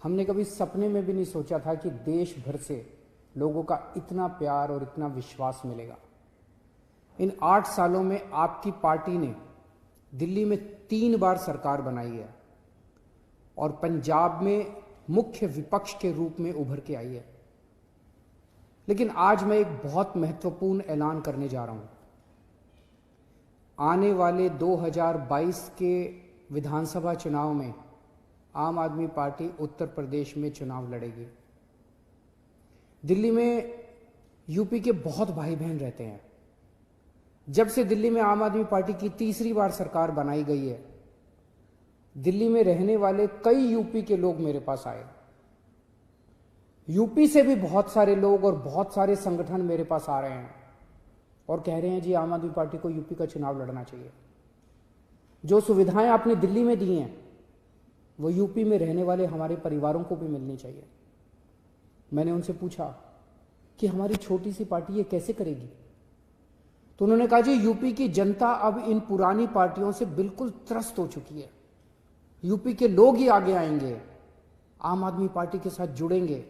हमने कभी सपने में भी नहीं सोचा था कि देश भर से लोगों का इतना प्यार और इतना विश्वास मिलेगा। इन 8 सालों में आपकी पार्टी ने दिल्ली में 3 बार सरकार बनाई है और पंजाब में मुख्य विपक्ष के रूप में उभर के आई है। लेकिन आज मैं एक बहुत महत्वपूर्ण ऐलान करने जा रहा हूं। आने वाले 2022 के विधानसभा चुनाव में आम आदमी पार्टी उत्तर प्रदेश में चुनाव लड़ेगी। दिल्ली में यूपी के बहुत भाई बहन रहते हैं। जब से दिल्ली में आम आदमी पार्टी की तीसरी बार सरकार बनाई गई है, दिल्ली में रहने वाले कई यूपी के लोग मेरे पास आए। यूपी से भी बहुत सारे लोग और बहुत सारे संगठन मेरे पास आ रहे हैं और कह रहे हैं जी आम आदमी पार्टी को यूपी का चुनाव लड़ना चाहिए। जो सुविधाएं आपने दिल्ली में दी हैं वो यूपी में रहने वाले हमारे परिवारों को भी मिलनी चाहिए। मैंने उनसे पूछा कि हमारी छोटी सी पार्टी ये कैसे करेगी, तो उन्होंने कहा जी यूपी की जनता अब इन पुरानी पार्टियों से बिल्कुल त्रस्त हो चुकी है। यूपी के लोग ही आगे आएंगे, आम आदमी पार्टी के साथ जुड़ेंगे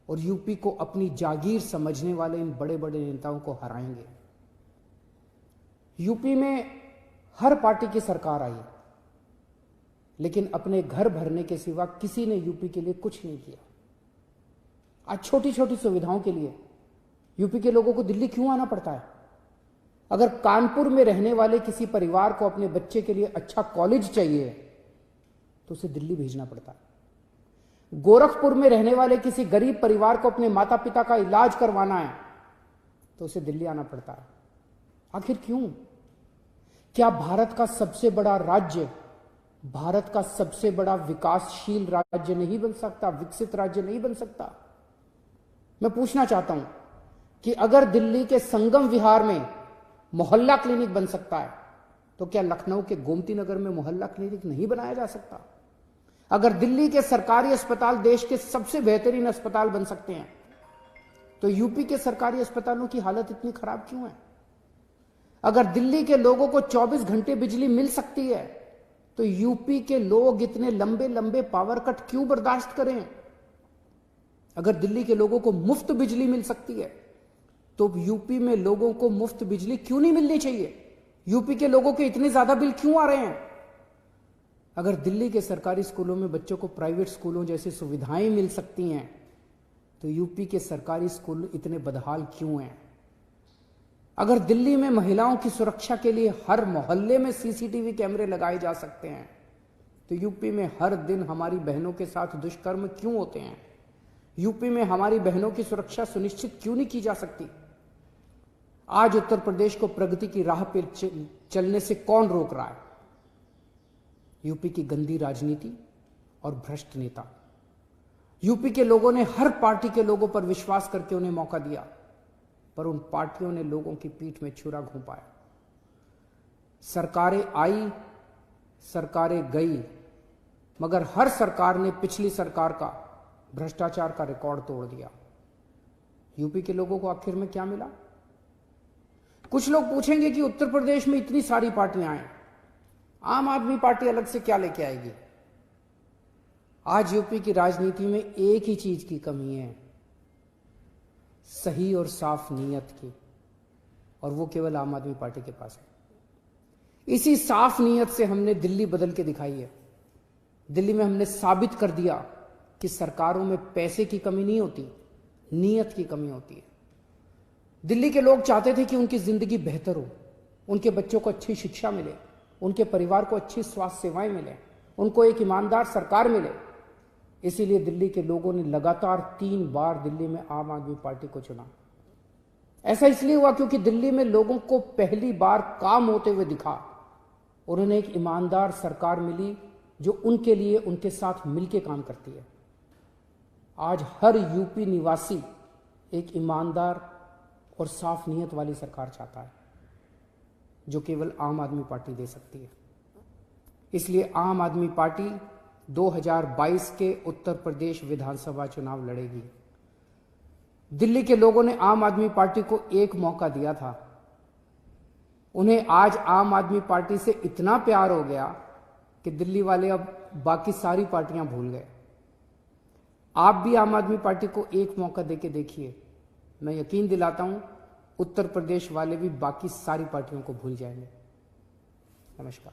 और यूपी को अपनी जागीर समझने वाले इन बड़े बड़े नेताओं को हराएंगे। यूपी में हर पार्टी की सरकार आई, लेकिन अपने घर भरने के सिवा किसी ने यूपी के लिए कुछ नहीं किया। आज छोटी छोटी सुविधाओं के लिए यूपी के लोगों को दिल्ली क्यों आना पड़ता है? अगर कानपुर में रहने वाले किसी परिवार को अपने बच्चे के लिए अच्छा कॉलेज चाहिए तो उसे दिल्ली भेजना पड़ता है। गोरखपुर में रहने वाले किसी गरीब परिवार को अपने माता पिता का इलाज करवाना है तो उसे दिल्ली आना पड़ता है। आखिर क्यों? क्या भारत का सबसे बड़ा राज्य, भारत का सबसे बड़ा विकासशील राज्य नहीं बन सकता, विकसित राज्य नहीं बन सकता? मैं पूछना चाहता हूं कि अगर दिल्ली के संगम विहार में मोहल्ला क्लिनिक बन सकता है तो क्या लखनऊ के गोमती नगर में मोहल्ला क्लिनिक नहीं बनाया जा सकता? अगर दिल्ली के सरकारी अस्पताल देश के सबसे बेहतरीन अस्पताल बन सकते हैं तो यूपी के सरकारी अस्पतालों की हालत इतनी खराब क्यों है? अगर दिल्ली के लोगों को 24 घंटे बिजली मिल सकती है तो यूपी के लोग इतने लंबे लंबे पावर कट क्यों बर्दाश्त करें? अगर दिल्ली के लोगों को मुफ्त बिजली मिल सकती है तो यूपी में लोगों को मुफ्त बिजली क्यों नहीं मिलनी चाहिए? यूपी के लोगों के इतने ज्यादा बिल क्यों आ रहे हैं? अगर दिल्ली के सरकारी स्कूलों में बच्चों को प्राइवेट स्कूलों जैसी सुविधाएं मिल सकती हैं तो यूपी के सरकारी स्कूल इतने बदहाल क्यों हैं? अगर दिल्ली में महिलाओं की सुरक्षा के लिए हर मोहल्ले में सीसीटीवी कैमरे लगाए जा सकते हैं तो यूपी में हर दिन हमारी बहनों के साथ दुष्कर्म क्यों होते हैं? यूपी में हमारी बहनों की सुरक्षा सुनिश्चित क्यों नहीं की जा सकती? आज उत्तर प्रदेश को प्रगति की राह पर चलने से कौन रोक रहा है? यूपी की गंदी राजनीति और भ्रष्ट नेता। यूपी के लोगों ने हर पार्टी के लोगों पर विश्वास करके उन्हें मौका दिया, पर उन पार्टियों ने लोगों की पीठ में छुरा घोंपाया। सरकारें आई, सरकारें गई, मगर हर सरकार ने पिछली सरकार का भ्रष्टाचार का रिकॉर्ड तोड़ दिया। यूपी के लोगों को आखिर में क्या मिला? कुछ लोग पूछेंगे कि उत्तर प्रदेश में इतनी सारी पार्टियां हैं, आम आदमी पार्टी अलग से क्या लेके आएगी? आज यूपी की राजनीति में एक ही चीज की कमी है, सही और साफ नीयत की, और वो केवल आम आदमी पार्टी के पास है। इसी साफ नीयत से हमने दिल्ली बदल के दिखाई है। दिल्ली में हमने साबित कर दिया कि सरकारों में पैसे की कमी नहीं होती, नीयत की कमी होती है। दिल्ली के लोग चाहते थे कि उनकी जिंदगी बेहतर हो, उनके बच्चों को अच्छी शिक्षा मिले, उनके परिवार को अच्छी स्वास्थ्य सेवाएं मिले, उनको एक ईमानदार सरकार मिले। इसीलिए दिल्ली के लोगों ने लगातार 3 बार दिल्ली में आम आदमी पार्टी को चुना। ऐसा इसलिए हुआ क्योंकि दिल्ली में लोगों को पहली बार काम होते हुए दिखा और उन्हें एक ईमानदार सरकार मिली जो उनके लिए उनके साथ मिलकर काम करती है। आज हर यूपी निवासी एक ईमानदार और साफ नीयत वाली सरकार चाहता है जो केवल आम आदमी पार्टी दे सकती है। इसलिए आम आदमी पार्टी 2022 के उत्तर प्रदेश विधानसभा चुनाव लड़ेगी। दिल्ली के लोगों ने आम आदमी पार्टी को एक मौका दिया था। उन्हें आज आम आदमी पार्टी से इतना प्यार हो गया कि दिल्ली वाले अब बाकी सारी पार्टियां भूल गए। आप भी आम आदमी पार्टी को एक मौका देके देखिए, मैं यकीन दिलाता हूं उत्तर प्रदेश वाले भी बाकी सारी पार्टियों को भूल जाएंगे। नमस्कार।